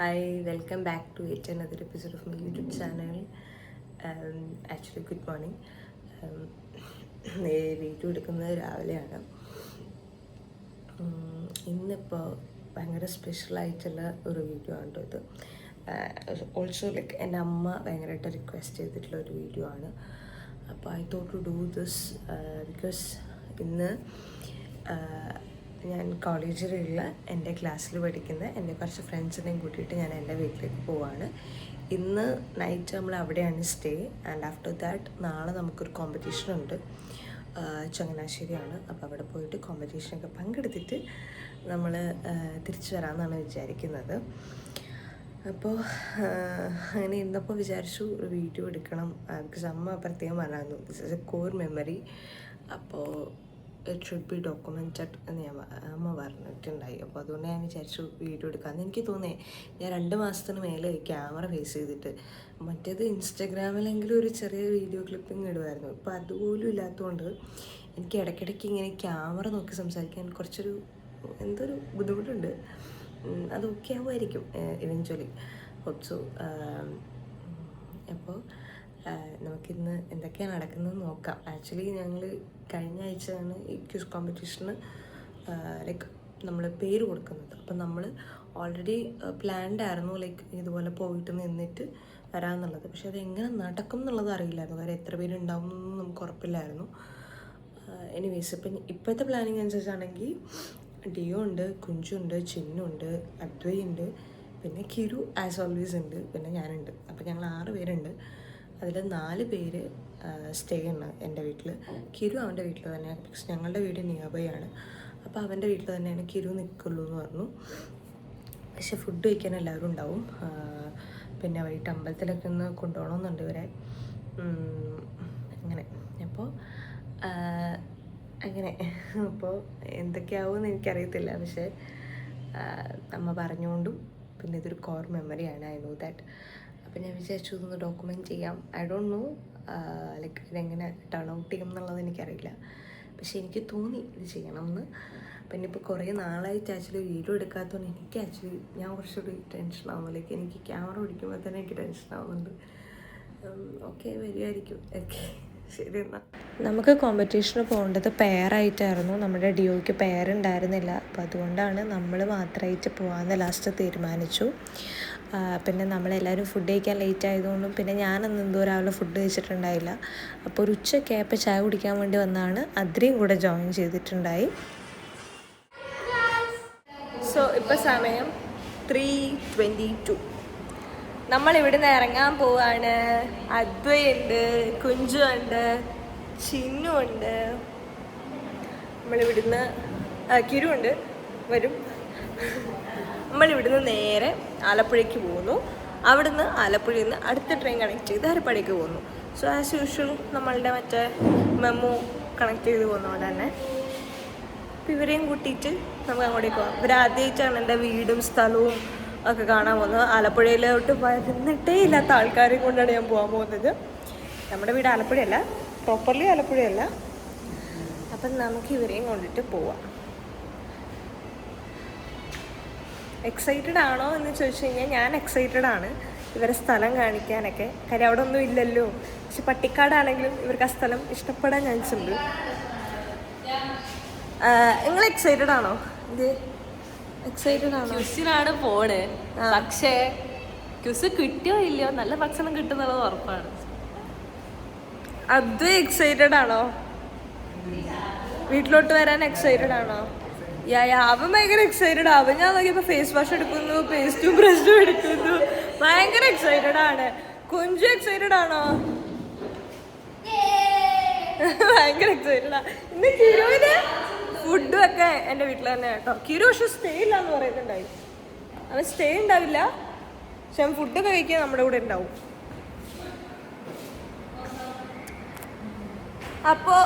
Hi, welcome back to yet another episode of my YouTube channel. Actually, good morning. Video എടുക്കുന്നത് രാവിലെയാണ്. ഇന്നിപ്പോൾ ഭയങ്കര സ്പെഷ്യലായിട്ടുള്ള ഒരു വീഡിയോ ആണ് ഇത്. ഓൾസോ ലൈക്ക് എൻ്റെ അമ്മ ഭയങ്കരമായിട്ട് റിക്വസ്റ്റ് ചെയ്തിട്ടുള്ള ഒരു വീഡിയോ ആണ്. അപ്പോൾ I thought to do this because ഇന്ന് ഞാൻ കോളേജിലുള്ള എൻ്റെ ക്ലാസ്സിൽ പഠിക്കുന്ന എൻ്റെ കുറച്ച് ഫ്രണ്ട്സിനെയും കൂട്ടിയിട്ട് ഞാൻ എൻ്റെ വീട്ടിലേക്ക് പോവാണ്. ഇന്ന് നൈറ്റ് നമ്മൾ അവിടെയാണ് സ്റ്റേ. ആൻഡ് ആഫ്റ്റർ ദാറ്റ് നാളെ നമുക്കൊരു കോമ്പറ്റീഷൻ ഉണ്ട്, ചങ്ങനാശ്ശേരിയാണ്. അപ്പോൾ അവിടെ പോയിട്ട് കോമ്പറ്റീഷനൊക്കെ പങ്കെടുത്തിട്ട് നമ്മൾ തിരിച്ചു വരാമെന്നാണ് വിചാരിക്കുന്നത്. അപ്പോൾ അങ്ങനെ ഇന്നപ്പോൾ വിചാരിച്ചു ഒരു വീഡിയോ എടുക്കണം. ബിക്കോസ് അമ്മ പ്രത്യേകം പറഞ്ഞായിരുന്നു this is A core memory, അപ്പോൾ ഇറ്റ് ഷുഡ് ബി ഡോക്യുമെൻറ്റഡ് എന്ന് അമ്മ പറഞ്ഞിട്ടുണ്ടായി. അപ്പോൾ അതുകൊണ്ട് ഞാൻ വിചാരിച്ചു വീഡിയോ എടുക്കാമെന്ന്. എനിക്ക് തോന്നി ഞാൻ 2 മാസത്തിന് മേലെ ക്യാമറ ഫേസ് ചെയ്തിട്ട്, മറ്റേത് ഇൻസ്റ്റഗ്രാമിലെങ്കിലും ഒരു ചെറിയ വീഡിയോ ക്ലിപ്പിംഗ് ഇടുമായിരുന്നു. ഇപ്പോൾ അതുപോലും ഇല്ലാത്തതുകൊണ്ട് എനിക്ക് ഇടയ്ക്കിടയ്ക്ക് ഇങ്ങനെ ക്യാമറ നോക്കി സംസാരിക്കാൻ കുറച്ചൊരു എന്തൊരു ബുദ്ധിമുട്ടുണ്ട്. അത് ഓക്കെ ആവുമായിരിക്കും ഇവൻച്വലി, ഹോപ്സോ. അപ്പോൾ നമുക്കിന്ന് എന്തൊക്കെയാണ് നടക്കുന്നതെന്ന് നോക്കാം. ആക്ച്വലി ഞങ്ങൾ കഴിഞ്ഞ ആഴ്ചയാണ് ഈ ക്യൂസ് കോമ്പറ്റീഷന് ലൈക്ക് നമ്മൾ പേര് കൊടുക്കുന്നത്. അപ്പം നമ്മൾ ഓൾറെഡി പ്ലാൻഡ് ആയിരുന്നു ലൈക്ക് ഇതുപോലെ പോയിട്ട് നിന്നിട്ട് വരാമെന്നുള്ളത്. പക്ഷെ അതെങ്ങനെ നടക്കും എന്നുള്ളത് അറിയില്ലായിരുന്നു, കാരണം എത്ര പേരുണ്ടാവും എന്നൊന്നും നമുക്ക് ഉറപ്പില്ലായിരുന്നു. എനിവേസ് ഇപ്പോഴത്തെ പ്ലാനിങ് അനുസരിച്ചാണെങ്കിൽ ഡിയോ ഉണ്ട്, കുഞ്ചുണ്ട്, ചിന്നുണ്ട്, അദ്വൈ ഉണ്ട്, പിന്നെ കിരു ആസ് ഓൾവേസ് ഉണ്ട്, പിന്നെ ഞാനുണ്ട്. അപ്പോൾ ഞങ്ങൾ 6 പേരുണ്ട്. അതിൽ 4 പേര് സ്റ്റേ ആണ് എൻ്റെ വീട്ടിൽ. കിരു അവൻ്റെ വീട്ടിൽ തന്നെയാണ്, ബിക്കോസ് ഞങ്ങളുടെ വീട് നിയർ ബൈ ആണ്. അപ്പോൾ അവൻ്റെ വീട്ടിൽ തന്നെയാണ് കിരു നിൽക്കുള്ളൂ എന്ന് പറഞ്ഞു. പക്ഷെ ഫുഡ് കഴിക്കാൻ എല്ലാവരും ഉണ്ടാവും. പിന്നെ വൈകിട്ട് അമ്പലത്തിലൊക്കെ ഒന്ന് കൊണ്ടുപോകണമെന്നുണ്ട് ഇവരെ. അങ്ങനെ അപ്പോൾ എന്തൊക്കെയാവുമെന്ന് എനിക്കറിയത്തില്ല. പക്ഷേ അമ്മ പറഞ്ഞുകൊണ്ടും പിന്നെ ഇതൊരു കോർ മെമ്മറിയാണ്, ഐ നോ ദാറ്റ്. അപ്പം ഞാൻ വിചാരിച്ചു ഇതൊന്ന് ഡോക്യുമെൻറ്റ് ചെയ്യാം. ഐ ഡോണ്ട് നോ ലൈക്ക് ഇതെങ്ങനെ ടേൺ ഔട്ട് ചെയ്യും എന്നുള്ളത് എനിക്കറിയില്ല. പക്ഷേ എനിക്ക് തോന്നി ഇത് ചെയ്യണമെന്ന്. പിന്നെ ഇപ്പോൾ കുറേ നാളായിട്ട് ആക്ച്വലി വീഡിയോ എടുക്കാത്തതുകൊണ്ട് എനിക്ക് ആക്ച്വലി ഞാൻ കുറച്ചുകൂടി ടെൻഷനാവുന്നു. ലൈക്ക് എനിക്ക് ക്യാമറ പിടിക്കുമ്പോൾ തന്നെ എനിക്ക് ടെൻഷനാവുന്നുണ്ട്. ഓക്കെ, വരുമായിരിക്കും. ഓക്കെ, ശരി എന്നാൽ. നമുക്ക് കോമ്പറ്റീഷന് പോകേണ്ടത് പെയറായിട്ടായിരുന്നു. നമ്മുടെ ഡിയോയ്ക്ക് പെയറുണ്ടായിരുന്നില്ല. അപ്പോൾ അതുകൊണ്ടാണ് നമ്മൾ മാത്രമായിട്ട് പോകാമെന്ന് ലാസ്റ്റ് തീരുമാനിച്ചു. പിന്നെ നമ്മളെല്ലാവരും ഫുഡ് കഴിക്കാൻ ലേറ്റ് ആയതുകൊണ്ടും പിന്നെ ഞാനന്ന് എന്തോ രാവിലെ ഫുഡ് കഴിച്ചിട്ടുണ്ടായില്ല. അപ്പോൾ ഒരു ഉച്ചയ്ക്ക് ആയപ്പോൾ ചായ കുടിക്കാൻ വേണ്ടി വന്നാണ്. അദ്രയും കൂടെ ജോയിൻ ചെയ്തിട്ടുണ്ടായി. സോ ഇപ്പോൾ സമയം 3:22. നമ്മളിവിടുന്ന് ഇറങ്ങാൻ പോവാണ്. അദ്വൈ ഉണ്ട്, കുഞ്ചു ഉണ്ട്, ചിന്നു ഉണ്ട്. നമ്മളിവിടുന്ന് കിരു ഉണ്ട്, വരും. നമ്മളിവിടുന്ന് നേരെ ആലപ്പുഴയ്ക്ക് പോകുന്നു. അവിടുന്ന് ആലപ്പുഴയിൽ നിന്ന് അടുത്ത ട്രെയിൻ കണക്ട് ചെയ്ത് ഹരിപ്പാടേക്ക് പോകുന്നു. സോ ആസ് യൂഷ്വൽ നമ്മളുടെ മറ്റേ മെമ്മോ കണക്ട് ചെയ്ത് പോകുന്ന പോലെ തന്നെ അപ്പോൾ ഇവരെയും കൂട്ടിയിട്ട് നമുക്ക് അങ്ങോട്ടേക്ക് പോകാം. ഇവരാദ്യമായിട്ടാണ് എൻ്റെ വീടും സ്ഥലവും ഒക്കെ കാണാൻ പോകുന്നത്. ആലപ്പുഴയിലോട്ട് വരുന്നിട്ടേ ഇല്ലാത്ത ആൾക്കാരെയും കൊണ്ടാണ് ഞാൻ പോകാൻ പോകുന്നത്. നമ്മുടെ വീട് ആലപ്പുഴയല്ല, പ്രോപ്പർലി ആലപ്പുഴയല്ല. അപ്പം നമുക്ക് ഇവരെയും കൊണ്ടിട്ട് പോവാം. എക്സൈറ്റഡ് ആണോ എന്ന് ചോദിച്ചു കഴിഞ്ഞാൽ ഞാൻ എക്സൈറ്റഡ് ആണ് ഇവരെ സ്ഥലം കാണിക്കാനൊക്കെ. കാര്യം അവിടെ ഒന്നും ഇല്ലല്ലോ. പക്ഷെ പട്ടിക്കാടാണെങ്കിലും ഇവർക്ക് ആ സ്ഥലം ഇഷ്ടപ്പെടാൻ ചാൻസ് ഉണ്ട്. നിങ്ങൾ എക്സൈറ്റഡ് ആണോ? ഇത് എക്സൈറ്റഡ് ആണോ? ക്യുസിനാണ് പോണ്. പക്ഷേ ക്യുസ് കിട്ടിയോ ഇല്ലയോ, നല്ല ഭക്ഷണം കിട്ടുന്നുള്ളത് ഉറപ്പാണ്. അത് എക്സൈറ്റഡ് ആണോ? വീട്ടിലോട്ട് വരാൻ എക്സൈറ്റഡ് ആണോ? അവൻ ഭയങ്കര എക്സൈറ്റഡ് ആവും. ഞാൻ നോക്കിയപ്പോൾ ഫേസ് വാഷ് എടുക്കുന്നു, പേസ്റ്റും ബ്രഷും എടുക്കുന്നു. ഭയങ്കര എക്സൈറ്റഡ് ആണ്. കുഞ്ചു എക്സൈറ്റഡ് ആണോ? ഭയങ്കര എക്സൈറ്റഡാ. ഇന്ന് കിരുവിന് ഫുഡും ഒക്കെ എൻ്റെ വീട്ടിൽ തന്നെ കേട്ടോ. കിരു പക്ഷെ സ്റ്റേ ഇല്ലാന്ന് പറയുന്നുണ്ടായി. അവൻ സ്റ്റേ ഉണ്ടാവില്ല, പക്ഷെ അവൻ ഫുഡൊക്കെ കഴിക്കാൻ നമ്മുടെ കൂടെ ഉണ്ടാവും. അപ്പോ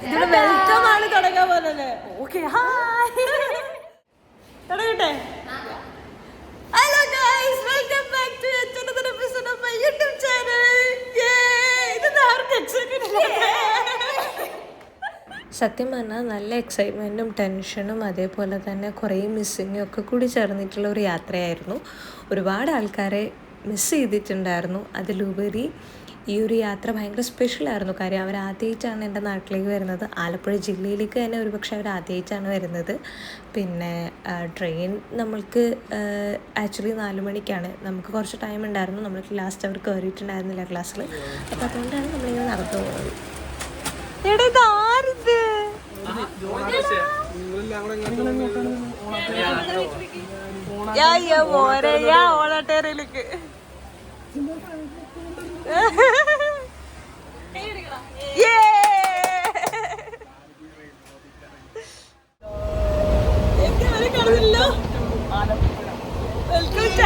ഇതിന് വെൽക്കം ആണ് തുടങ്ങാൻ പോലെ. ഓക്കെ, ഹായ്, തുടങ്ങട്ടെ. Hello guys, welcome back to another episode of my YouTube channel. ഇത് ആർക്കും എക്സൈറ്റഡ് സത്യം പറഞ്ഞാൽ നല്ല എക്സൈറ്റ്മെൻറ്റും ടെൻഷനും അതേപോലെ തന്നെ കുറേ മിസ്സിങ്ങും ഒക്കെ കൂടി ചേർന്നിട്ടുള്ള ഒരു യാത്രയായിരുന്നു. ഒരുപാട് ആൾക്കാരെ മിസ് ചെയ്തിട്ടുണ്ടായിരുന്നു. അതിലുപരി ഈ ഒരു യാത്ര ഭയങ്കര സ്പെഷ്യലായിരുന്നു. കാര്യം അവർ ആദ്യമായിട്ടാണ് എൻ്റെ നാട്ടിലേക്ക് വരുന്നത്. ആലപ്പുഴ ജില്ലയിലേക്ക് തന്നെ ഒരുപക്ഷെ അവർ ആദ്യമായിട്ടാണ് വരുന്നത്. പിന്നെ ട്രെയിൻ നമ്മൾക്ക് ആക്ച്വലി 4 മണിക്കാണ്. നമുക്ക് കുറച്ച് ടൈം ഉണ്ടായിരുന്നു. നമ്മൾ ലാസ്റ്റ് അവർ കയറിയിട്ടുണ്ടായിരുന്നില്ല ക്ലാസ്സിൽ. അപ്പോൾ അതുകൊണ്ടാണ് നമ്മളിങ്ങനെ നടന്നു പോകുന്നത്. ഓണട്ടേരയിലേക്ക്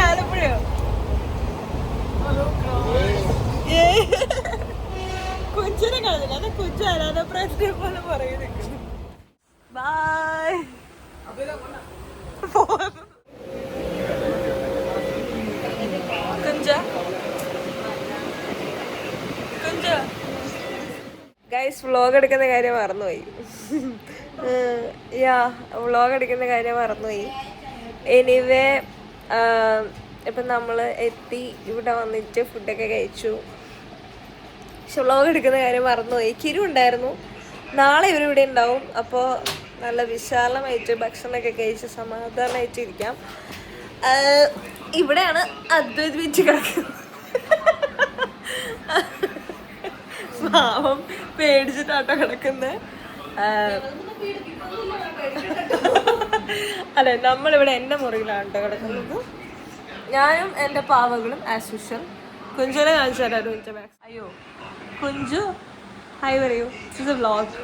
ആലപ്പുഴയോ കുഞ്ചിനെ കാണുന്നില്ല. അത് കുഞ്ച് ആരാധപ്രായത്തിനെ പോലെ പറയുന്നു. ബൈ. കുഞ്ച കുഞ്ച ഗൈസ്, വ്ളോഗ് എടുക്കുന്ന കാര്യം മറന്നുപോയി. വ്ളോഗ് എടുക്കുന്ന കാര്യം മറന്നുപോയി. എനിവേ ഇപ്പം നമ്മൾ എത്തി, ഇവിടെ വന്നിട്ട് ഫുഡൊക്കെ കഴിച്ചു. പക്ഷെ വ്ളോഗ് എടുക്കുന്ന കാര്യം മറന്നുപോയി. കിരു ഉണ്ടായിരുന്നു. നാളെ ഇവരിവിടെ ഉണ്ടാവും. അപ്പോൾ നല്ല വിശാലമായിട്ട് ഭക്ഷണമൊക്കെ കഴിച്ച് സമാധാനമായിട്ട് ഇരിക്കാം. ഇവിടെയാണ് അദ്വൈത് വെച്ച് കിടക്കുന്നത്. പാവം പേടിച്ചിട്ടാട്ടോ കിടക്കുന്നത്. അതെ, നമ്മളിവിടെ എൻ്റെ മുറിയിലാണ് കേട്ടോ കിടക്കുന്നത്. ഞാനും എൻ്റെ പാവകളും ആസ് യൂഷ്വൽ. കുഞ്ചുനെ കാണിച്ചു തരാം. അയ്യോ കുഞ്ചു ഹായ് പറയൂ. This is A vlog.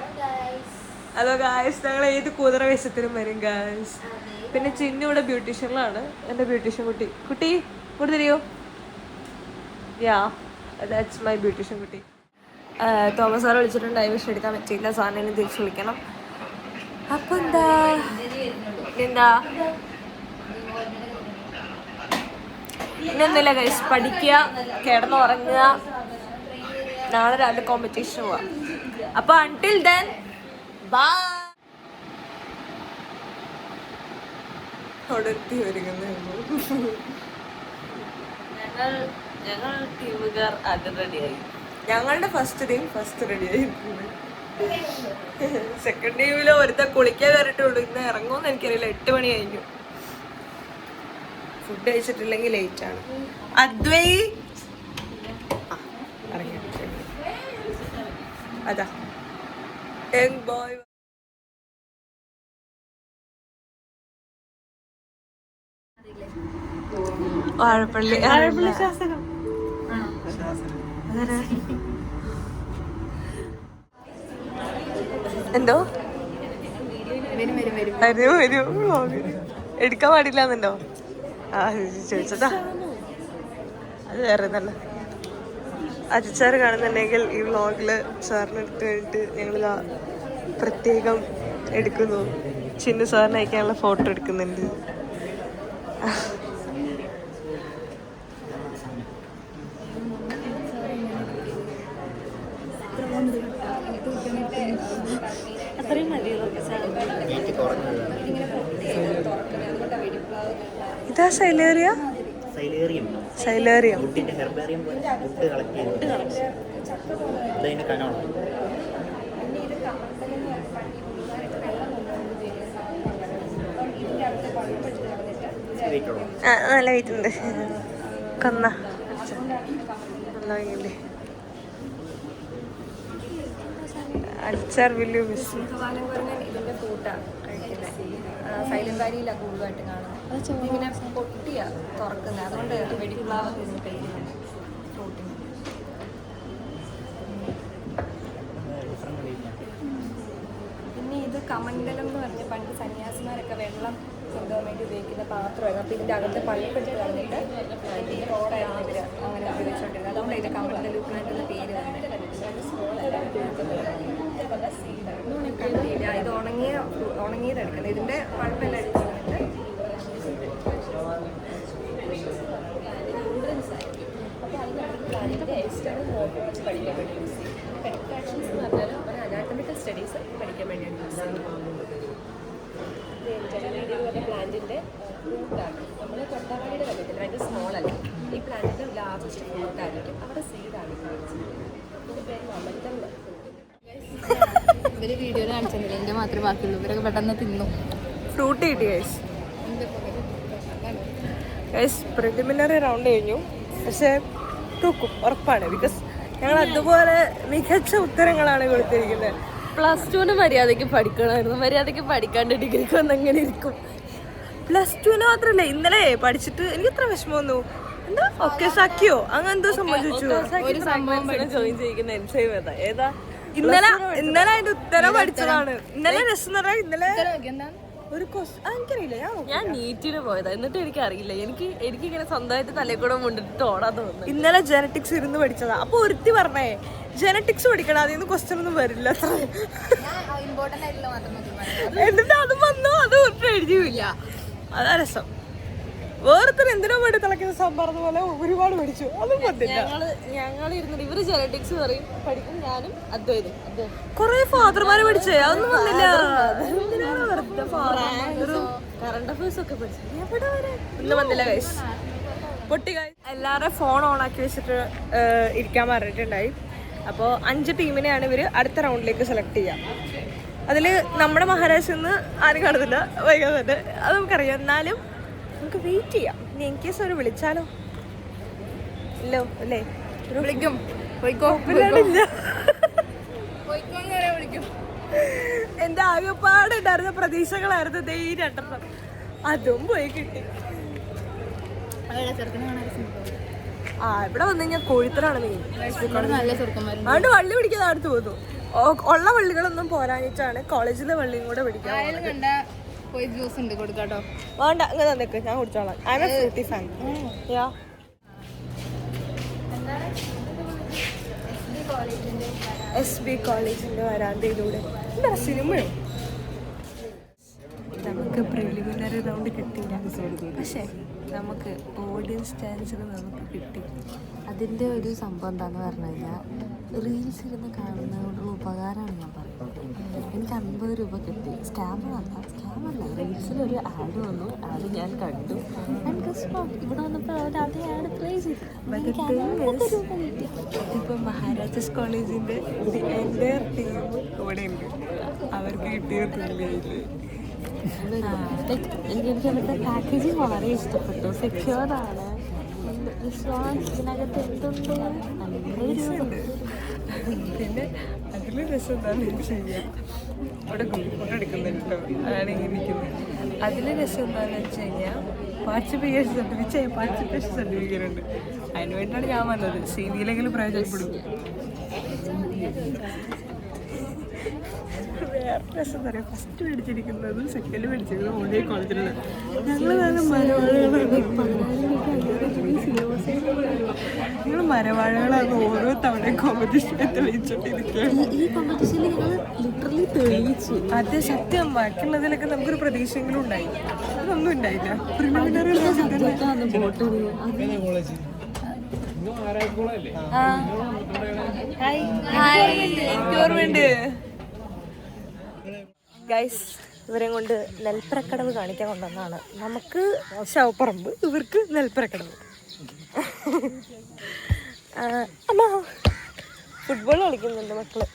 Hello guys, ഞങ്ങൾ ഏത് കൂതറ വേഷത്തിനും വരും ഗായ്സ്. പിന്നെ ചിന്നു ഇവിടെ ബ്യൂട്ടീഷ്യനിലാണ്. എൻ്റെ ബ്യൂട്ടീഷ്യൻ കുട്ടി ഇവിടെ തരുമോ? ദാറ്റ്സ് മൈ ബ്യൂട്ടീഷ്യൻ കുട്ടി. തോമസ് സാറ് വിളിച്ചിട്ടുണ്ടായി, പക്ഷെ എടുക്കാൻ പറ്റിയില്ല. സാറിനെ തിരിച്ച് വിളിക്കണം. അപ്പം എന്താ ഇന്നൊന്നുമില്ല ഗൈസ്. പഠിക്കുക, കിടന്നുറങ്ങുക, നാളെ രാവിലെ കോമ്പറ്റീഷൻ പോവാം. അപ്പോൾ അൺടിൽ ദെൻ ബൈ. ഉടത്തി ഒരുങ്ങുന്നു. ഞങ്ങൾ ടീമുകാർ ആദ്യം റെഡിയായി. ഞങ്ങളുടെ ഫസ്റ്റ് ടീം റെഡിയായി. സെക്കൻഡ് ടീമിൽ ഒരുത്ത കുളിക്കാൻ കയറിയിട്ടുള്ളൂ. ഇന്ന് ഇറങ്ങുമെന്ന് എനിക്കറിയില്ല. 8 മണി കഴിഞ്ഞു. ഫുഡ് കഴിച്ചിട്ടില്ലെങ്കിൽ ലേറ്റ് ആണ്. അദ്വൈ അതാ യങ് ബോയ്. വാഴപ്പള്ളി ശാസനം. എന്തോ എടുക്കാൻ പാടില്ല എന്നുണ്ടോ? ചോദിച്ചതാ. അത് വേറെ തന്നെ. അജിത് സാറ് കാണുന്നുണ്ടെങ്കിൽ ഈ വ്ളോഗിൽ സാറിന് എടുത്ത് കഴിഞ്ഞിട്ട് ഞങ്ങളിതാ പ്രത്യേകം എടുക്കുന്നു. ചിന്നു സാറിന് അയക്കാനുള്ള ഫോട്ടോ എടുക്കുന്നുണ്ട്. ഇതാ സൈലേറിയം. നല്ല വെയിറ്റ് ഉണ്ട്. കൊന്ന നല്ല ഭംഗിയില്ലേ? അടിച്ചാർ വലിയ മിസ്. ഇതിന്റെ കൂട്ടാണ് കഴിക്കുന്നത്. സൈലന്റ് വാലിയിലാണ് കൂടുതലായിട്ട് കാണുന്നത്. ഇങ്ങനെ പൊട്ടിയാ തുറക്കുന്നത്. അതുകൊണ്ട് വെടിപ്ലാവ് പേര് ഫ്രൂട്ടിന്. പിന്നെ ഇത് കമണ്ടലം എന്ന് പറഞ്ഞ് പണ്ട് സന്യാസിമാരൊക്കെ വെള്ളം കൊണ്ടുപോകാൻ വേണ്ടി ഉപയോഗിക്കുന്ന പാത്രമായിരുന്നു. അപ്പോൾ ഇതിൻ്റെ അകത്ത് പഴുപ്പിട്ട് കളഞ്ഞിട്ട് റോഡായിരുന്നു ഇവർ അങ്ങനെ ഉപയോഗിച്ചുകൊണ്ടിരുന്നത്. അതുകൊണ്ട് ഇത് കമണ്ടലു പ്ലാന്റ് എന്ന പേര് വന്നിട്ട്. ഇത് ഉണങ്ങിയതെടുക്കുന്നത്. ഇതിൻ്റെ പഴുപ്പെല്ലാം എടുത്ത് കളഞ്ഞിട്ട് അപ്പോൾ അതിൻ്റെ എക്സ്റ്റേണൽ മോട്ടോർ വെച്ച് പഠിക്കാൻ വേണ്ടി യൂസ് ചെയ്യും. പെട്രാക്ഷൻസ് എന്ന് പറഞ്ഞാൽ ഒരു അനാറ്റമിക്കൽ സ്റ്റഡീസ് പഠിക്കാൻ വേണ്ടിയാണ് യൂസ് ചെയ്യുന്നത്. ജലവീതി എന്ന് പറഞ്ഞ പ്ലാന്റിൻ്റെ ഫ്രൂട്ടാണ്. നമ്മൾ തൊട്ടാവാടിയുടെ കണ്ടിട്ടില്ല, ഭയങ്കര സ്മോളല്ല. ഈ പ്ലാന്റിൻ്റെ ലാർജസ്റ്റ് ഫ്രൂട്ടായിരിക്കും. അവിടെ സീഡാണ് ഇതിൻ്റെ പേര് അമൃതം. ഇവര് വീഡിയോയിൽ കാണിച്ചെന്നില്ല, എൻ്റെ മാത്രമേ ബാക്കിയുള്ളൂ. ഇവരൊക്കെ പെട്ടെന്ന് തിന്നു. ഫ്രൂട്ട് കിട്ടി ഗൈസ്. ഗൈസ് പ്രിലിമിനറി റൗണ്ട് കഴിഞ്ഞു. പക്ഷേ തൂക്കും ഉറപ്പാണ്. ബിക്കോസ് ഞങ്ങൾ അതുപോലെ മികച്ച ഉത്തരങ്ങളാണ് കൊടുത്തിരിക്കുന്നത്. +2 മര്യാദയ്ക്ക് പഠിക്കണമായിരുന്നു. മര്യാദയ്ക്ക് പഠിക്കാണ്ട് ഡിഗ്രിക്ക് വന്ന് എങ്ങനെ ഇരിക്കും? +2 മാത്രല്ലേ ഇന്നലെ പഠിച്ചിട്ട് എനിക്ക് ഇത്ര വിഷമം വന്നു. എന്താ ഒക്കെ സാക്കിയോ അങ്ങനെ എന്തോ സംബന്ധിച്ചു. ഒരു സംഭവം ജോയിൻ ചെയ്യുന്ന എൻസൈം ഏതാ? ഇന്നലെ അതിന്റെ ഉത്തരം പഠിച്ചതാണ്. ഇന്നലെ രസം പറഞ്ഞാൽ ഇന്നലെ ഒരു എനിക്കറിയില്ല. ഞാൻ നീറ്റിന് പോയതാ, എന്നിട്ട് എനിക്കറിയില്ല. എനിക്കിങ്ങനെ സ്വന്തമായിട്ട് തലക്കൂടെ മുണ്ടിട്ട് ഓടാൻ തോന്നുന്നു. ഇന്നലെ ജെനറ്റിക്സ് ഇരുന്ന് പഠിച്ചതാ. അപ്പൊ ഒരുത്തി പറഞ്ഞേ ജെനറ്റിക്സ് പഠിക്കണം, അതിൽ നിന്ന് ക്വസ്റ്റ്യൻ ഒന്നും വരില്ല അത്ര. എന്നിട്ട് അത് വന്നോ അത് ഒട്ടും എഴുതിയില്ല. അതാ രസം. വേറെ എന്തിനോ വേണ്ടി തിളക്കുന്ന സാമ്പാറത് പോലെ ഒരുപാട് പഠിച്ചു. അതും പറ്റില്ല. ഞങ്ങൾ ഇരുന്നിട്ട് ഇവര് ജെനറ്റിക്സ് പറയും പഠിക്കും, ഞാനും അദ്വൈതും കൊറേ ഫാദർമാര് പഠിച്ചേ, അതൊന്നും വന്നില്ല. കറണ്ട് അഫയേഴ്സ് ഒക്കെ പഠിച്ചു. ഒന്നും വന്നില്ല ഗൈസ്. പൊട്ടി ഗൈസ്. എല്ലാവരും ഫോൺ ഓൺ ആക്കി വെച്ചിട്ട് ഇരിക്കാൻ പറഞ്ഞിട്ടുണ്ടായി. അപ്പോൾ 5 ടീമിനെയാണ് ഇവർ അടുത്ത റൗണ്ടിലേക്ക് സെലക്ട് ചെയ്യുക. അതിൽ നമ്മുടെ മഹാരാഷ്ട്രയിൽ നിന്ന് ആരും കാണുന്നില്ല, വൈകാൻ തന്നെ അത് നമുക്കറിയാം. എന്നാലും നമുക്ക് വെയിറ്റ് ചെയ്യാം. ഇനി ഇൻ കേസ് അവർ വിളിച്ചാലോ? ഇല്ലോ അല്ലേ? വിളിക്കും. എന്റെ ആകെപ്പാടുണ്ടായിരുന്ന പ്രതീക്ഷകളായിരുന്നു ദേ ഈ 2 അതും പോയി കിട്ടി. ഇവിടെ വന്നു കഴിഞ്ഞാൽ കോഴിത്തരാണ് മെയിൻ. അതുകൊണ്ട് വള്ളി പിടിക്കാൻ അടുത്ത് പോകുന്നു. ഉള്ള വള്ളികളൊന്നും പോരാഞ്ഞിട്ടാണ് കോളേജിലെ വള്ളിയും കൂടെ പിടിക്കാൻ. വേണ്ട അങ്ങനെ തന്നേക്ക്, ഞാൻ കുടിച്ചോളാം. I am a Frooti fan. SB കോളേജിന്റെ വരാന്തയിലൂടെ എന്താ സിനിമയോ? നമുക്ക് പ്രിലിമിനറി റൗണ്ട് കിട്ടിയില്ല, പക്ഷേ നമുക്ക് ഓഡിയൻസ് ചാൻസിന് നമുക്ക് കിട്ടി. അതിൻ്റെ ഒരു സംഭവം എന്താണെന്ന് പറഞ്ഞു കഴിഞ്ഞാൽ റീൽസ് ഇരുന്ന് കാണുന്നതുകൊണ്ടുള്ള ഉപകാരമാണ് ഞാൻ പറയുന്നത്. എനിക്ക് 50 രൂപ കിട്ടി. സ്കാമല്ല, റീൽസിലൊരു ആഡ് വന്നു, ആഡ് ഞാൻ കണ്ടു. ഇവിടെ വന്നപ്പോൾ അവർ അതേ ആഡ് പ്ലേ ചെയ്തു. ഇപ്പം മഹാരാജാസ് കോളേജിന്റെ എൻ്റയർ ടീം ഇവിടെ ഉണ്ട്. അവർക്ക് കിട്ടിയ എനിക്ക് അവരുടെ പാക്കേജിങ് വളരെ ഇഷ്ടപ്പെട്ടു. സെക്യൂർഡാണ്. ഇതിനകത്ത് എന്തുണ്ട്? പിന്നെ അതിൽ രസം എന്താണെന്ന് ചെയ്യാം. അവിടെ ഫോട്ടോ എടുക്കുന്നുണ്ടോ, അതാണ് ഇങ്ങനെ ഇരിക്കുന്നത്. അതിൽ രസം എന്താണെന്ന് വെച്ച് കഴിഞ്ഞാൽ പാർട്ടിസിപ്പേഷൻ സർട്ടിഫിക്കറ്റ് ഉണ്ട്. അതിന് വേണ്ടിയാണ് ഞാൻ വന്നത്. CV-യിലെങ്കിലും പ്രയോജനപ്പെടും. വേറെ രസം എന്താ പറയുക, ഫസ്റ്റ് മേടിച്ചിരിക്കുന്നതും സെക്കൻഡ് മേടിച്ചിരിക്കുന്നതും ഒരേ കോളേജിലുള്ള. ഞങ്ങൾ മരവാഴകളാണ് ഓരോ തവണ കോമ്പറ്റീഷനൊക്കെ വെച്ചോണ്ടിരിക്കുകയാണ്. ഈ കോമ്പറ്റീഷനിൽ ഞങ്ങൾ ലിറ്ററലി തെളിയിച്ചു. അത് സത്യം. ബാക്കിയുള്ളതിലൊക്കെ നമുക്കൊരു പ്രതീക്ഷയെങ്കിലും ഉണ്ടായി. അതൊന്നും ഉണ്ടായില്ല. പ്രിലിമിനറി ഓർമ്മയുണ്ട് ഗൈസ്. ഇവരെയും കൊണ്ട് നെൽപ്പരക്കടവ് കാണിക്കാൻ കൊണ്ടുവന്നാണ്. നമുക്ക് ശവപ്പറമ്പ്, ഇവർക്ക് നെൽപ്പരക്കടവ്. അമ്മ ഫുട്ബോൾ കളിക്കുന്നുണ്ട് മക്കള്.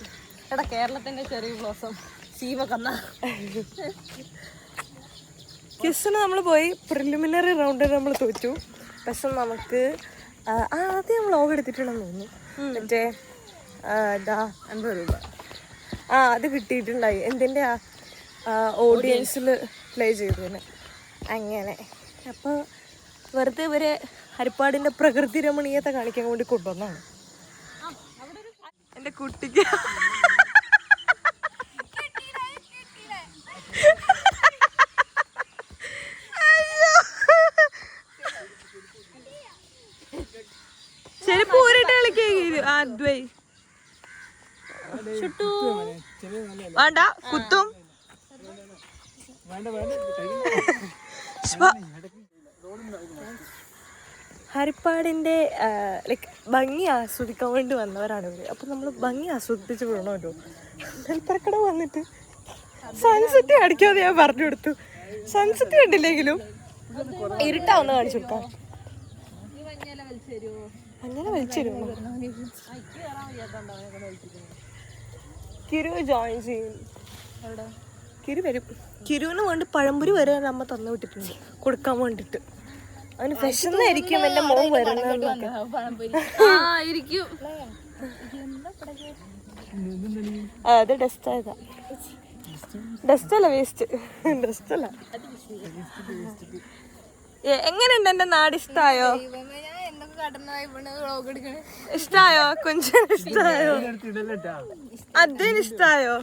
എടാ കേരളത്തിന്റെ ചെറിയ ബ്ലോസം ശീവകന്ന ക്വിസിന് നമ്മൾ പോയി. പ്രിലിമിനറി റൗണ്ടിൽ നമ്മൾ തോറ്റു. പക്ഷെ നമുക്ക് ആദ്യം നമ്മൾ ലോഗ് എടുത്തിട്ടുണ്ടെന്ന് തോന്നുന്നു. മറ്റേ ഇതാ 50 രൂപ അത് കിട്ടിയിട്ടുണ്ടായി. എന്തിൻ്റെ ഓഡിയൻസിൽ പ്ലേ ചെയ്തതിന്. അങ്ങനെ അപ്പോൾ വെറുതെ ഇവരെ ഹരിപ്പാടിൻ്റെ പ്രകൃതി രമണീയത കാണിക്കാൻ വേണ്ടി കൊണ്ടുവന്നാണ്. എൻ്റെ കുട്ടിക്ക് ശരി പൂരിട്ട് കളിക്കേ അദ്വൈ വേണ്ട കുത്തും. ഹരിപ്പാടിൻ്റെ ലൈക്ക് ഭംഗി ആസ്വദിക്കാൻ വേണ്ടി വന്നവരാണ് ഇവർ. അപ്പം നമ്മൾ ഭംഗി ആസ്വദിപ്പിച്ച് വിടണമല്ലോ. നെൽപ്പറക്കട വന്നിട്ട് സൺസെറ്റ് കാണിക്കാതെ ഞാൻ പറഞ്ഞു കൊടുത്തു. സൺസെറ്റ് കണ്ടില്ലെങ്കിലും ഇരുട്ടാവുന്ന കാണിച്ചു കൊടുക്കാം. അങ്ങനെ വലിച്ചെരുമോ? കിരു ജോയിൻ ചെയ്യും. കിരു വരും. കിരുവിന് വേണ്ടി പഴംപൊരി വരെ അമ്മ തന്നു വിട്ടിട്ടുണ്ട് കൊടുക്കാൻ വേണ്ടിട്ട്. അവന് വിശന്നായിരിക്കും എന്റെ മോൻ വരുന്നതൊക്കെ. അത് ഡസ്റ്റ് ആയതാ. ഡസ്റ്റ് അല്ല, വേസ്റ്റ്. ഡസ്റ്റ് അല്ല. എങ്ങനെയുണ്ട് എന്റെ നാട്? ഇഷ്ടായോ? ഇഷ്ടായോ? കൊഞ്ചം ഇഷ്ടായോ? അതിന് ഇഷ്ടായോ?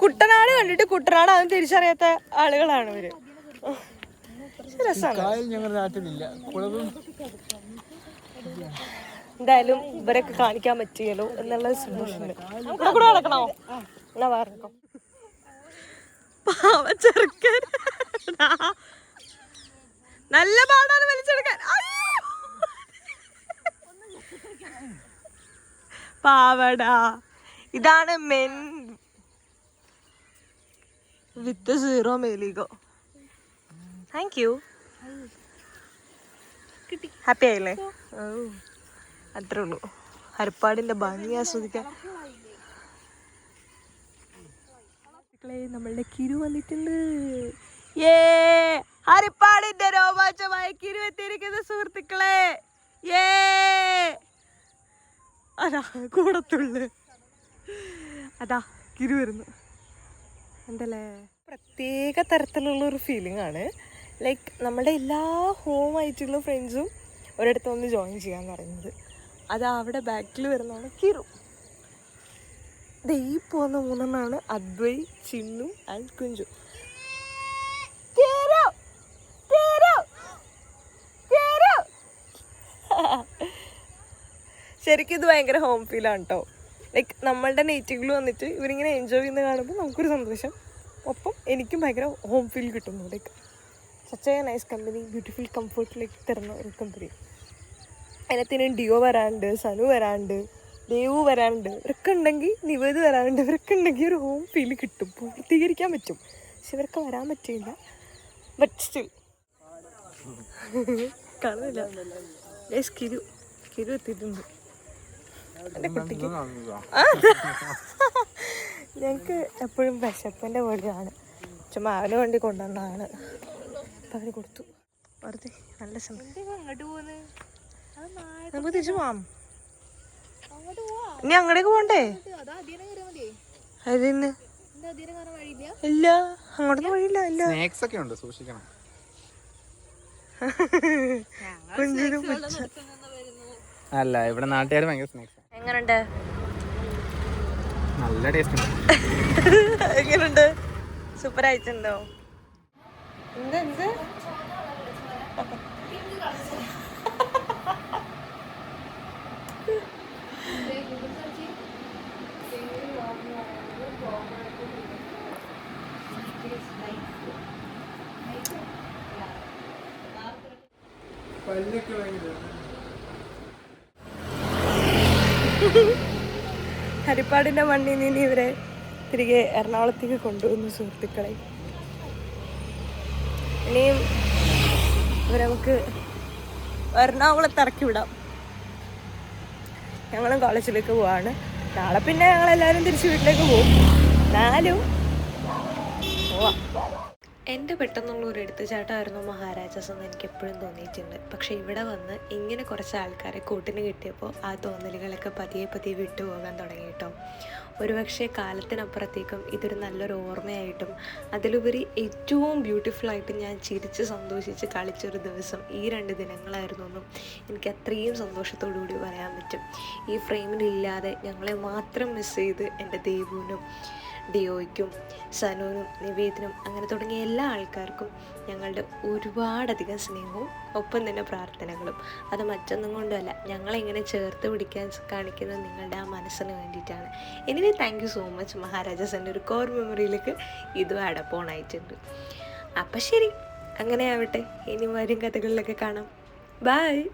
കുട്ടനാട് കണ്ടിട്ട് കുട്ടനാട് അവൻ തിരിച്ചറിയാത്ത ആളുകളാണ് ഇവര്. എന്തായാലും ഇവരൊക്കെ കാണിക്കാൻ പറ്റിയല്ലോ എന്നുള്ള സന്തോഷമുണ്ട്. കൂടെ നടക്കണോ? എന്നാ പറഞ്ഞോ. പാവ ചെറുക്കൻ നല്ല പാടാണ് വലിച്ചെടുക്കാൻ. പാവടാ. ഇതാണ് മെൻ വിത്ത് 0 മേലിഗോ. Thank you. ഹാപ്പി ആയില്ലേ? ഓ അത്രേ ഉള്ളൂ. ഹരിപ്പാടിന്റെ ഭംഗി ആസ്വദിക്കാൻ നമ്മളുടെ കിരു വന്നിട്ടുണ്ട്. ഹരിപ്പാടിന്റെ രോമാഞ്ചമായ കിരു എത്തിയിരിക്കുന്ന സുഹൃത്തുക്കളെ. അതാ കൂടത്തുള്ളു. അതാ കിരു വരുന്നു. എന്തല്ലേ പ്രത്യേക തരത്തിലുള്ളൊരു ഫീലിംഗ് ആണ്. ലൈക്ക് നമ്മുടെ എല്ലാ ഹോം ആയിട്ടുള്ള ഫ്രണ്ട്സും ഒരിടത്ത് വന്ന് ജോയിൻ ചെയ്യാന്ന് പറയുന്നത്. അത് അവിടെ ബാക്കിൽ വരുന്നതാണ് കിരു. ഈ പോകുന്ന 3 അദ്വൈ, ചിന്നു ആൻഡ് കുഞ്ചു. ശരിക്കും ഇത് ഭയങ്കര ഹോം ഫീലാണ് കേട്ടോ. ലൈക്ക് നമ്മളുടെ നേറ്റീവിൽ വന്നിട്ട് ഇവരിങ്ങനെ എൻജോയ് ചെയ്യുന്ന കാണുമ്പോൾ നമുക്കൊരു സന്തോഷം. ഒപ്പം എനിക്കും ഭയങ്കര ഹോം ഫീൽ കിട്ടുന്നു. Like such a nice company, beautiful കംഫർട്ടിലേക്ക് തരുന്ന ഒരു കമ്പനി. അതിനകത്തിന് ഡിയോ വരാനുണ്ട്, സനു വരാനുണ്ട്, ദേവു വരാനുണ്ട്. ഇവരൊക്കെ ഉണ്ടെങ്കിൽ നിവേദ് വരാനുണ്ട്. ഇവരൊക്കെ ഉണ്ടെങ്കിൽ ഒരു ഹോം ഫീൽ കിട്ടും, പൂർത്തീകരിക്കാൻ പറ്റും. പക്ഷെ ഇവരൊക്കെ വരാൻ പറ്റില്ല. ബട്ട് സ്റ്റിൽ കാണുന്നില്ല. കിരു എത്തിയിട്ടുണ്ട്. എൻ്റെ കുട്ടിക്ക് ഞങ്ങൾക്ക് എപ്പോഴും വിശപ്പൻ്റെ പോലെയാണ്. ചുമ്മാ അവന് വേണ്ടി കൊണ്ടുവന്നതാണ്. അപ്പം അവന് കൊടുത്തു. വെറുതെ നല്ല സമയം. നമുക്ക് തിരിച്ചു പോവാം. ഇനി അങ്ങോട്ടേക്ക് പോണ്ടേ? അതിന് ഇല്ല, അങ്ങോട്ടൊന്നും വഴിയില്ല. ഇല്ല, സൂക്ഷിക്കണം. അല്ല, ഇവിടെ നാട്ടുകാർ ഭയങ്കര സ്നാക്സ്. എങ്ങനുണ്ട്? നല്ല ടേസ്റ്റ് ഉണ്ട്. എങ്ങനുണ്ട്? സൂപ്പർ ആയിട്ടുണ്ടോ? എന്ത് ഹരിപ്പാടിന്റെ മണ്ണിൽ നിന്ന് ഇവരെ തിരികെ എറണാകുളത്തേക്ക് കൊണ്ടുവന്നു സുഹൃത്തുക്കളെ. ഇനിയും ഇവരെ നമുക്ക് എറണാകുളത്ത് ഇറക്കി വിടാം. ഞങ്ങളും കോളേജിലേക്ക് പോവാണ്. നാളെ പിന്നെ ഞങ്ങളെല്ലാവരും തിരിച്ച് വീട്ടിലേക്ക് പോകും. എന്നാലും പോവാം. എൻ്റെ പെട്ടെന്നുള്ള ഒരു എടുത്തുചാട്ടമായിരുന്നു മഹാരാജാസ് എന്ന് എനിക്ക് എപ്പോഴും തോന്നിയിട്ടുണ്ട്. പക്ഷേ ഇവിടെ വന്ന് ഇങ്ങനെ കുറച്ച് ആൾക്കാരെ കൂട്ടിന് കിട്ടിയപ്പോൾ ആ തോന്നലുകളൊക്കെ പതിയെ വിട്ടുപോകാൻ തുടങ്ങി കേട്ടോ. ഒരുപക്ഷെ കാലത്തിനപ്പുറത്തേക്കും ഇതൊരു നല്ലൊരു ഓർമ്മയായിട്ടും അതിലുപരി ഏറ്റവും ബ്യൂട്ടിഫുള്ളായിട്ട് ഞാൻ ചിരിച്ച് സന്തോഷിച്ച് കളിച്ചൊരു ദിവസം ഈ 2 ദിനങ്ങളായിരുന്നു എന്നും എനിക്ക് അത്രയും സന്തോഷത്തോടു കൂടി പറയാൻ പറ്റും. ഈ ഫ്രെയിമിലില്ലാതെ ഞങ്ങളെ മാത്രം മിസ് ചെയ്ത് എൻ്റെ ദേവുവിനും ഡിയോയ്ക്കും സനുവിനും നിവേദിനും അങ്ങനെ തുടങ്ങിയ എല്ലാ ആൾക്കാർക്കും ഞങ്ങളുടെ ഒരുപാടധികം സ്നേഹവും ഒപ്പം തന്നെ പ്രാർത്ഥനകളും. അത് മറ്റൊന്നും കൊണ്ടുമല്ല, ഞങ്ങളിങ്ങനെ ചേർത്ത് പിടിക്കാൻ കാണിക്കുന്നത് നിങ്ങളുടെ ആ മനസ്സിന് വേണ്ടിയിട്ടാണ്. Anyway thank you so much മഹാരാജാസിൻ്റെ ഒരു കോർ മെമ്മറിയിലേക്ക് ഇതും അടപ്പോണായിട്ടുണ്ട്. അപ്പം ശരി, അങ്ങനെ ആവട്ടെ. ഇനി വരും കഥകളിലൊക്കെ കാണാം. ബൈ.